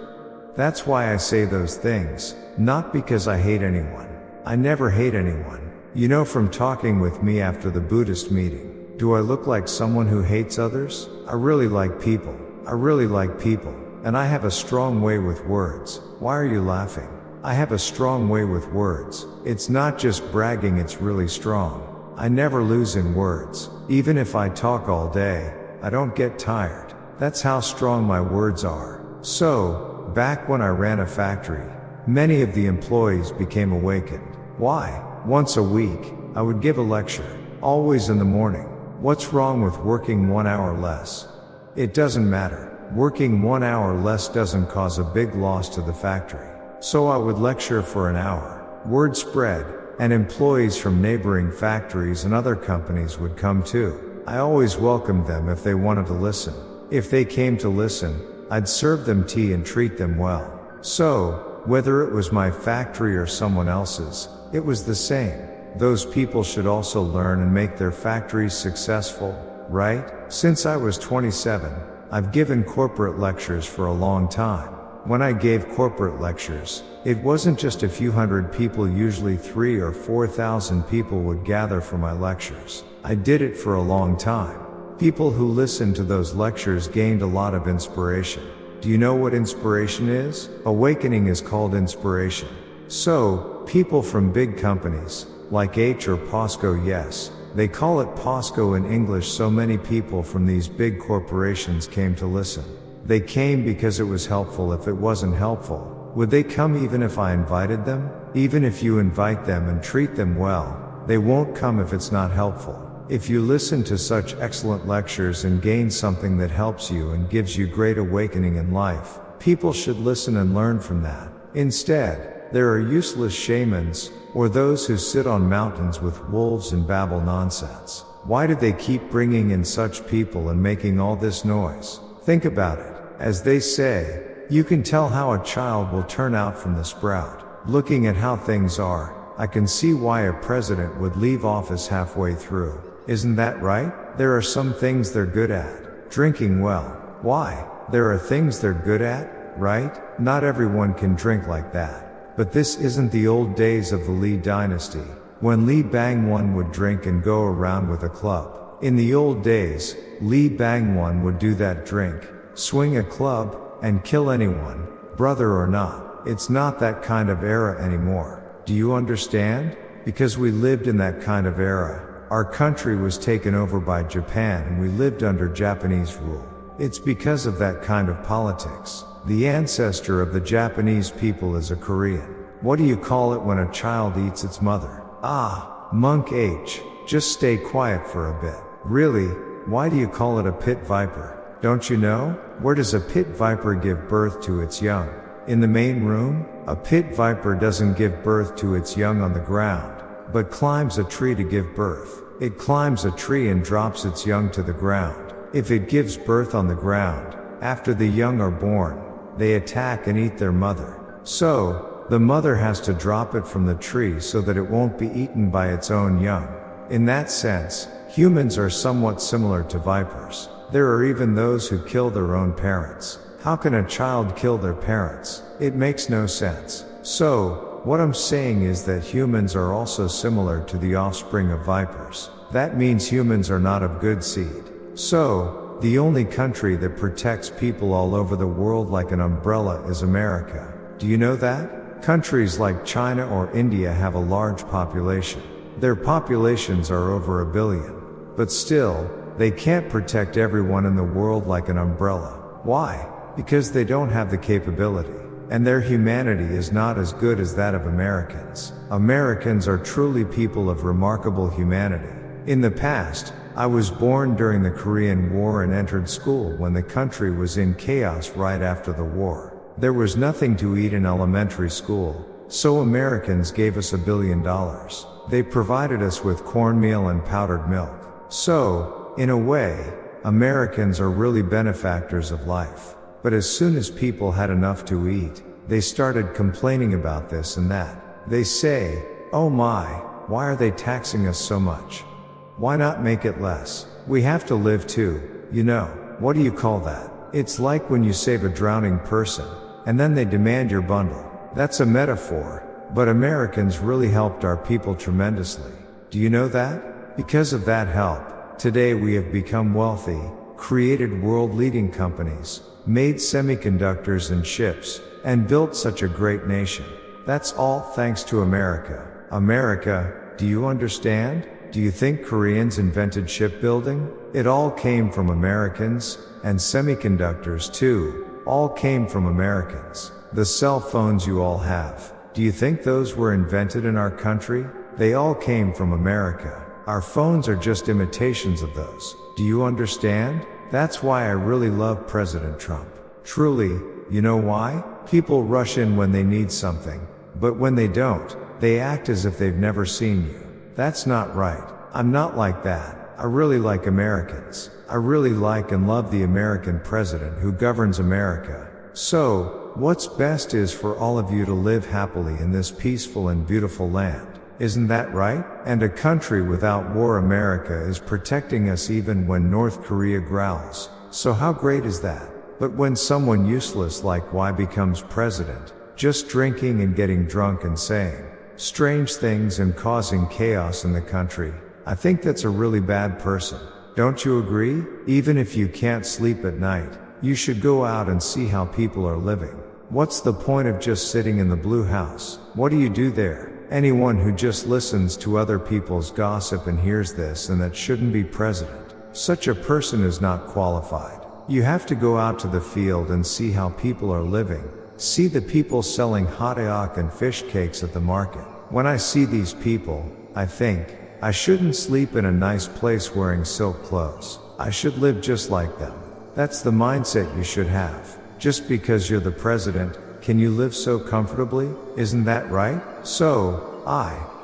That's why I say those things, not because I hate anyone. I never hate anyone. You know from talking with me after the Buddhist meeting, do I look like someone who hates others? I really like people. I really like people. And I have a strong way with words. Why are you laughing? I have a strong way with words. It's not just bragging, it's really strong. I never lose in words. Even if I talk all day, I don't get tired. That's how strong my words are. So, back when I ran a factory, many of the employees became awakened. Why? Once a week, I would give a lecture, always in the morning. What's wrong with working 1 hour less? It doesn't matter. Working 1 hour less doesn't cause a big loss to the factory. So I would lecture for an hour. Word spread, and employees from neighboring factories and other companies would come too. I always welcomed them if they wanted to listen. If they came to listen, I'd serve them tea and treat them well. So, whether it was my factory or someone else's, it was the same. Those people should also learn and make their factories successful, right? Since I was 27, I've given corporate lectures for a long time. When I gave corporate lectures, it wasn't just a few hundred people, usually 3,000 or 4,000 people would gather for my lectures. I did it for a long time. People who listened to those lectures gained a lot of inspiration. Do you know what inspiration is? Awakening is called inspiration. So, people from big companies, like H or POSCO, yes, they call it POSCO in English, so many people from these big corporations came to listen. They came because it was helpful. If it wasn't helpful, would they come even if I invited them? Even if you invite them and treat them well, they won't come if it's not helpful. If you listen to such excellent lectures and gain something that helps you and gives you great awakening in life, people should listen and learn from that. Instead, there are useless shamans, or those who sit on mountains with wolves and babble nonsense. Why do they keep bringing in such people and making all this noise? Think about it. As they say, you can tell how a child will turn out from the sprout. Looking at how things are, I can see why a president would leave office halfway through. Isn't that right? There are some things they're good at. Drinking well. Why? There are things they're good at, right? Not everyone can drink like that. But this isn't the old days of the Li dynasty, when Li Bangwan would drink and go around with a club. In the old days, Li Bangwan would do that, drink, swing a club, and kill anyone, brother or not. It's not that kind of era anymore. Do you understand? Because we lived in that kind of era. Our country was taken over by Japan and we lived under Japanese rule. It's because of that kind of politics. The ancestor of the Japanese people is a Korean. What do you call it when a child eats its mother? Ah, Monk H. Just stay quiet for a bit. Really, Why do you call it a pit viper? Don't you know? Where does a pit viper give birth to its young? In the main room? A pit viper doesn't give birth to its young on the ground, but climbs a tree to give birth. It climbs a tree and drops its young to the ground. If it gives birth on the ground, after the young are born, they attack and eat their mother. So, the mother has to drop it from the tree so that it won't be eaten by its own young. In that sense, humans are somewhat similar to vipers. There are even those who kill their own parents. How can a child kill their parents? It makes no sense. So, what I'm saying is that humans are also similar to the offspring of vipers. That means humans are not of good seed. So, the only country that protects people all over the world like an umbrella is America. Do you know that? Countries like China or India have a large population. Their populations are over 1 billion. But still, they can't protect everyone in the world like an umbrella. Why? Because they don't have the capability. And their humanity is not as good as that of Americans. Americans are truly people of remarkable humanity. In the past, I was born during the Korean War and entered school when the country was in chaos right after the war. There was nothing to eat in elementary school, so Americans gave us $1 billion. They provided us with cornmeal and powdered milk. So, in a way, Americans are really benefactors of life. But as soon as people had enough to eat, they started complaining about this and that. They say, "Oh my, why are they taxing us so much? Why not make it less? We have to live too, you know." What do you call that? It's like when you save a drowning person, and then they demand your bundle. That's a metaphor, but Americans really helped our people tremendously. Do you know that? Because of that help, today we have become wealthy, created world-leading companies, made semiconductors and ships, and built such a great nation. That's all thanks to America. America, do you understand? Do you think Koreans invented shipbuilding? It all came from Americans, and semiconductors too, all came from Americans. The cell phones you all have, do you think those were invented in our country? They all came from America. Our phones are just imitations of those. Do you understand? That's why I really love President Trump. Truly, you know why? People rush in when they need something, but when they don't, they act as if they've never seen you. That's not right. I'm not like that. I really like Americans. I really like and love the American president who governs America. So, what's best is for all of you to live happily in this peaceful and beautiful land. Isn't that right? And a country without war, America is protecting us even when North Korea growls. So how great is that? But when someone useless like Y becomes president, just drinking and getting drunk and saying strange things and causing chaos in the country, I think that's a really bad person. Don't you agree? Even if you can't sleep at night, you should go out and see how people are living. What's the point of just sitting in the blue house? What do you do there? Anyone who just listens to other people's gossip and hears this and that shouldn't be president. Such a person is not qualified. You have to go out to the field and see how people are living. See the people selling hot ayak and fish cakes at the market. When I see these people, I think, I shouldn't sleep in a nice place wearing silk clothes. I should live just like them. That's the mindset you should have. Just because you're the president, can you live so comfortably? Isn't that right? So,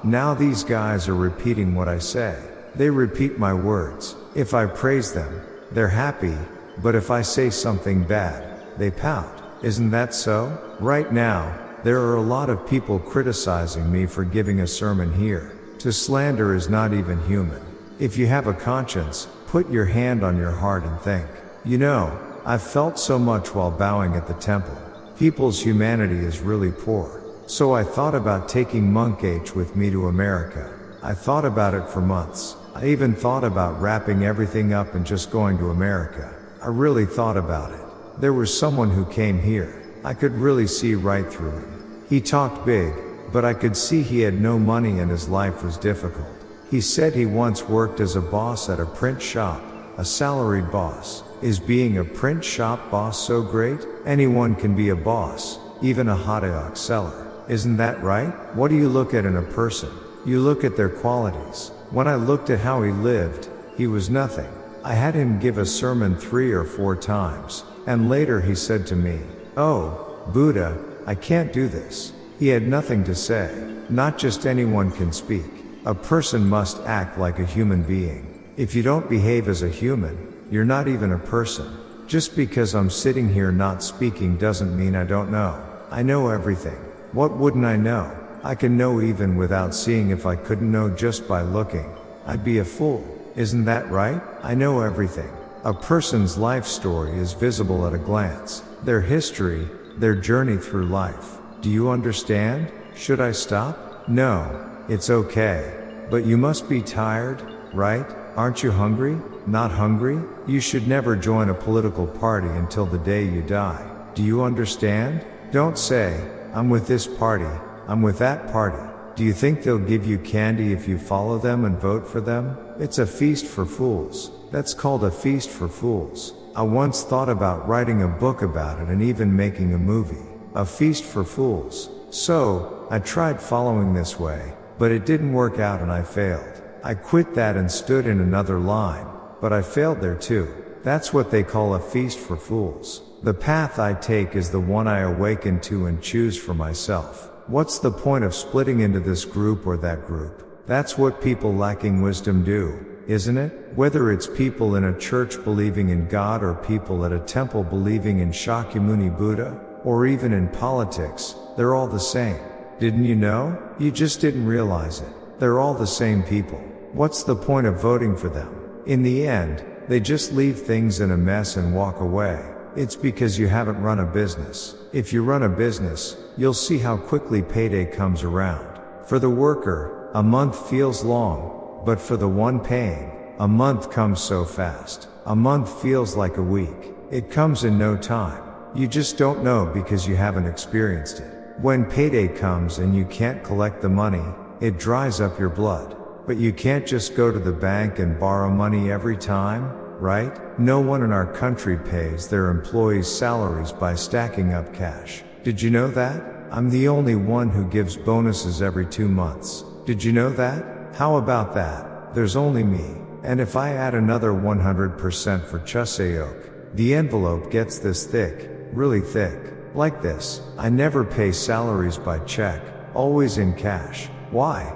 now these guys are repeating what I say. They repeat my words. If I praise them, they're happy, but if I say something bad, they pout. Isn't that so? Right now, there are a lot of people criticizing me for giving a sermon here. To slander is not even human. If you have a conscience, put your hand on your heart and think. You know, I've felt so much while bowing at the temple. People's humanity is really poor. So I thought about taking Monk H with me to America. I thought about it for months. I even thought about wrapping everything up and just going to America. I really thought about it. There was someone who came here. I could really see right through him. He talked big, but I could see he had no money and his life was difficult. He said he once worked as a boss at a print shop, a salaried boss. Is being a print shop boss so great? Anyone can be a boss, even a hot ayak seller. Isn't that right? What do you look at in a person? You look at their qualities. When I looked at how he lived, he was nothing. I had him give a sermon 3 or 4 times, and later he said to me, "Oh, Buddha, I can't do this." He had nothing to say. Not just anyone can speak. A person must act like a human being. If you don't behave as a human, you're not even a person. Just because I'm sitting here not speaking doesn't mean I don't know. I know everything. What wouldn't I know? I can know even without seeing. If I couldn't know just by looking, I'd be a fool. Isn't that right? I know everything. A person's life story is visible at a glance. Their history, their journey through life. Do you understand? Should I stop? No, it's okay. But you must be tired, right? Aren't you hungry? Not hungry? You should never join a political party until the day you die. Do you understand? Don't say, "I'm with this party, I'm with that party." Do you think they'll give you candy if you follow them and vote for them? It's a feast for fools. That's called a feast for fools. I once thought about writing a book about it and even making a movie. A feast for fools. So, I tried following this way, but it didn't work out and I failed. I quit that and stood in another line, but I failed there too. That's what they call a feast for fools. The path I take is the one I awaken to and choose for myself. What's the point of splitting into this group or that group? That's what people lacking wisdom do, isn't it? Whether it's people in a church believing in God or people at a temple believing in Shakyamuni Buddha, or even in politics, they're all the same. Didn't you know? You just didn't realize it. They're all the same people. What's the point of voting for them? In the end, they just leave things in a mess and walk away. It's because you haven't run a business. If you run a business, you'll see how quickly payday comes around. For the worker, a month feels long, but for the one paying, a month comes so fast. A month feels like a week. It comes in no time. You just don't know because you haven't experienced it. When payday comes and you can't collect the money, it dries up your blood. But you can't just go to the bank and borrow money every time, right? No one in our country pays their employees' salaries by stacking up cash. Did you know that? I'm the only one who gives bonuses every 2 months. Did you know that? How about that? There's only me. And if I add another 100% for Chuseok, the envelope gets this thick, really thick. Like this. I never pay salaries by check, always in cash. Why?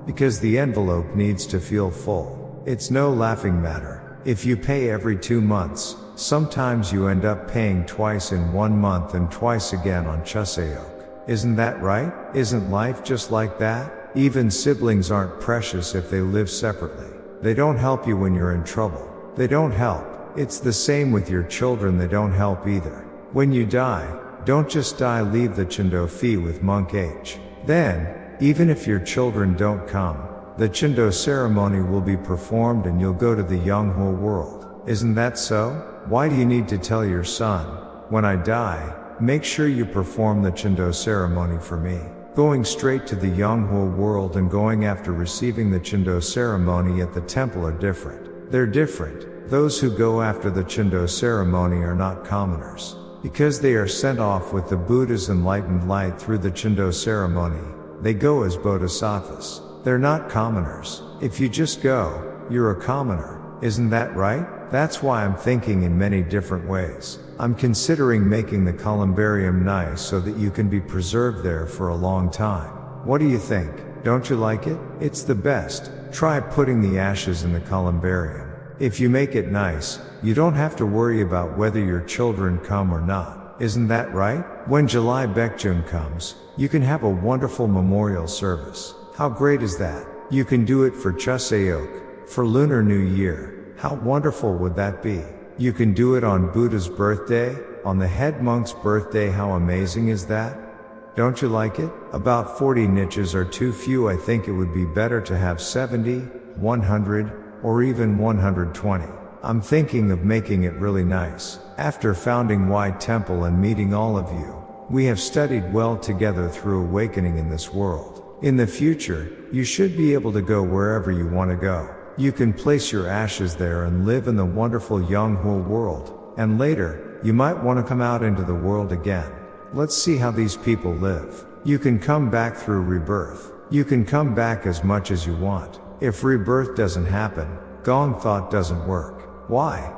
Because the envelope needs to feel full. It's no laughing matter. If you pay every 2 months, sometimes you end up paying twice in 1 month and twice again on Chuseok. Isn't that right? Isn't life just like that? Even siblings aren't precious if they live separately. They don't help you when you're in trouble. They don't help. It's the same with your children, they don't help either. When you die, don't just die, leave the Chindo fee with Monk H. Then, even if your children don't come, the Chindo ceremony will be performed and you'll go to the Yonghua world. Isn't that so? Why do you need to tell your son, "When I die, make sure you perform the Chindo ceremony for me"? Going straight to the Yonghua world and going after receiving the Chindo ceremony at the temple are different. They're different. Those who go after the Chindo ceremony are not commoners. Because they are sent off with the Buddha's enlightened light through the Chindo ceremony, they go as bodhisattvas. They're not commoners. If you just go, you're a commoner. Isn't that right? That's why I'm thinking in many different ways. I'm considering making the columbarium nice so that you can be preserved there for a long time. What do you think? Don't you like it? It's the best. Try putting the ashes in the columbarium. If you make it nice, you don't have to worry about whether your children come or not. Isn't that right? When July Baekjun comes, you can have a wonderful memorial service. How great is that? You can do it for Chuseok, for Lunar New Year. How wonderful would that be? You can do it on Buddha's birthday, on the head monk's birthday. How amazing is that? Don't you like it? About 40 niches are too few. I think it would be better to have 70, 100, or even 120. I'm thinking of making it really nice. After founding Y Temple and meeting all of you, we have studied well together through awakening in this world. In the future, you should be able to go wherever you want to go. You can place your ashes there and live in the wonderful Yonghua world, and later, you might want to come out into the world again. Let's see how these people live. You can come back through rebirth. You can come back as much as you want. If rebirth doesn't happen, Gong thought doesn't work. Why?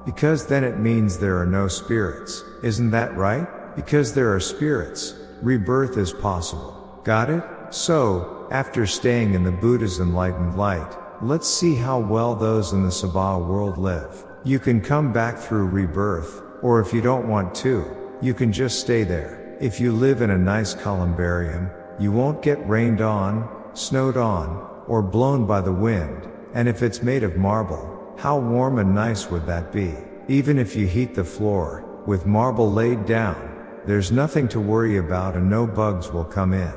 Because then it means there are no spirits. Isn't that right? Because there are spirits, rebirth is possible. Got it? So, after staying in the Buddha's enlightened light, let's see how well those in the Sabha world live. You can come back through rebirth, or if you don't want to, you can just stay there. If you live in a nice columbarium, you won't get rained on, snowed on, or blown by the wind, and if it's made of marble, how warm and nice would that be? Even if you heat the floor, with marble laid down, there's nothing to worry about and no bugs will come in.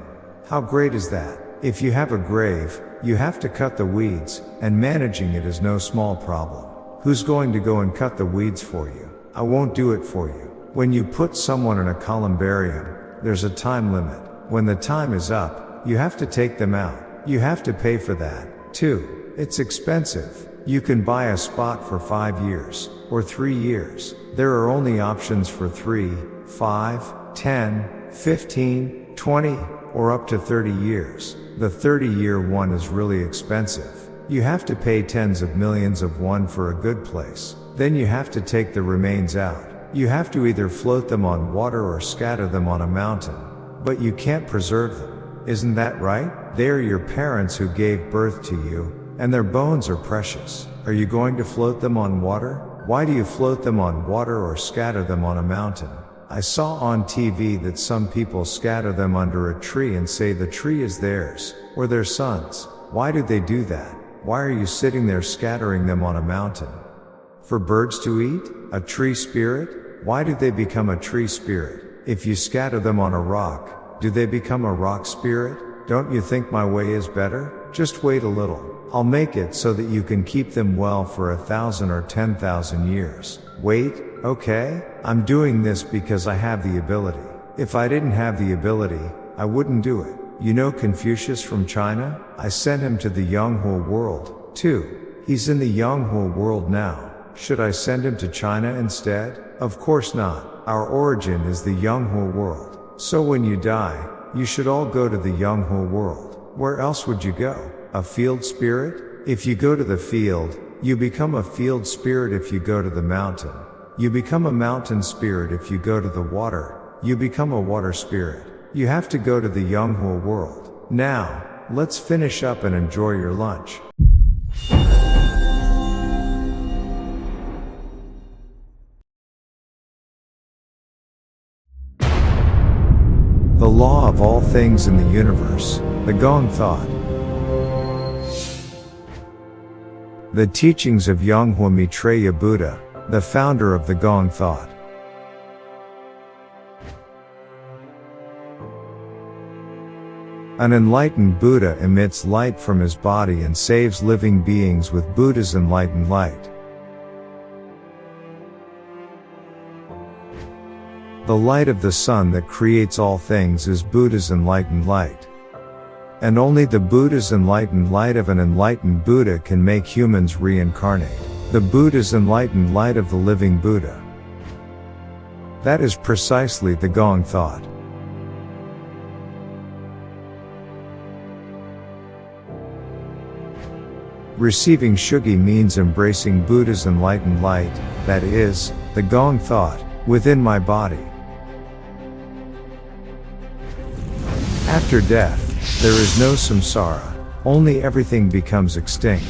How great is that? If you have a grave, you have to cut the weeds, and managing it is no small problem. Who's going to go and cut the weeds for you? I won't do it for you. When you put someone in a columbarium, there's a time limit. When the time is up, you have to take them out. You have to pay for that, too. It's expensive. You can buy a spot for 5 years, or 3 years. There are only options for 3, 5, 10, 15, 20, or up to 30 years. The 30-year one is really expensive. You have to pay tens of millions of won for a good place. Then you have to take the remains out. You have to either float them on water or scatter them on a mountain. But you can't preserve them. Isn't that right? They are your parents who gave birth to you, and their bones are precious. Are you going to float them on water? Why do you float them on water or scatter them on a mountain? I saw on TV that some people scatter them under a tree and say the tree is theirs, or their sons. Why do they do that? Why are you sitting there scattering them on a mountain? For birds to eat? A tree spirit? Why do they become a tree spirit? If you scatter them on a rock, do they become a rock spirit? Don't you think my way is better? Just wait a little. I'll make it so that you can keep them well for 1,000 or 10,000 years. Wait, okay? I'm doing this because I have the ability. If I didn't have the ability, I wouldn't do it. You know Confucius from China? I sent him to the Yonghua world, too. He's in the Yonghua world now. Should I send him to China instead? Of course not. Our origin is the Yonghua world. So when you die, you should all go to the Yonghua world. Where else would you go? A field spirit? If you go to the field, you become a field spirit. If you go to the mountain, you become a mountain spirit. If you go to the water, you become a water spirit. You have to go to the Yonghua world. Now, let's finish up and enjoy your lunch. The law of all things in the universe, the Gong thought. The teachings of Yonghua Maitreya Buddha, the founder of the Gong thought. An enlightened Buddha emits light from his body and saves living beings with Buddha's enlightened light. The light of the sun that creates all things is Buddha's enlightened light. And only the Buddha's enlightened light of an enlightened Buddha can make humans reincarnate. The Buddha's enlightened light of the living Buddha. That is precisely the Gong thought. Receiving Shugi means embracing Buddha's enlightened light, that is, the Gong thought, within my body. After death, there is no samsara, only everything becomes extinct.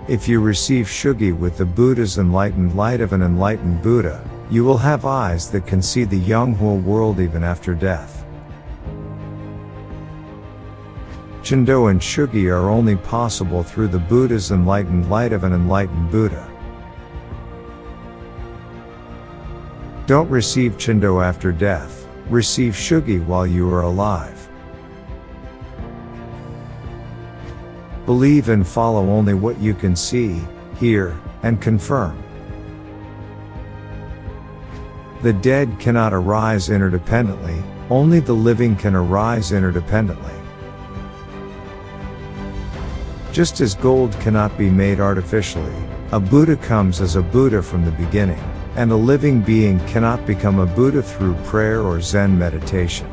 If you receive Shugi with the Buddha's enlightened light of an enlightened Buddha, you will have eyes that can see the Yonghua world even after death. Chendo and Shugi are only possible through the Buddha's enlightened light of an enlightened Buddha. Don't receive Chendo after death. Receive Shugi while you are alive. Believe and follow only what you can see, hear, and confirm. The dead cannot arise interdependently, only the living can arise interdependently. Just as gold cannot be made artificially, a Buddha comes as a Buddha from the beginning. And a living being cannot become a Buddha through prayer or Zen meditation.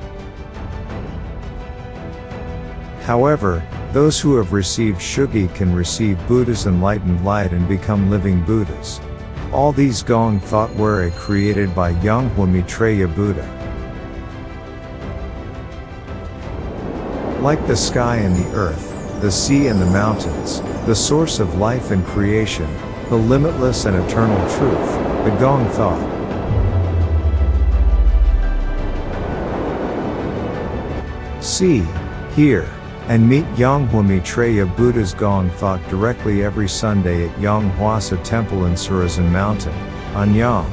However, Those who have received Shugi can receive Buddha's enlightened light and become living Buddhas. All these Gong thought were created by 용화미륵부처님 Buddha. Like the sky and the earth, the sea and the mountains, the source of life and creation, the limitless and eternal truth, the Gong thought. See, hear, and meet 용화미륵부처님 Buddha's Gong thought directly every Sunday at Yonghwasa Temple in Surazan Mountain, Anyang.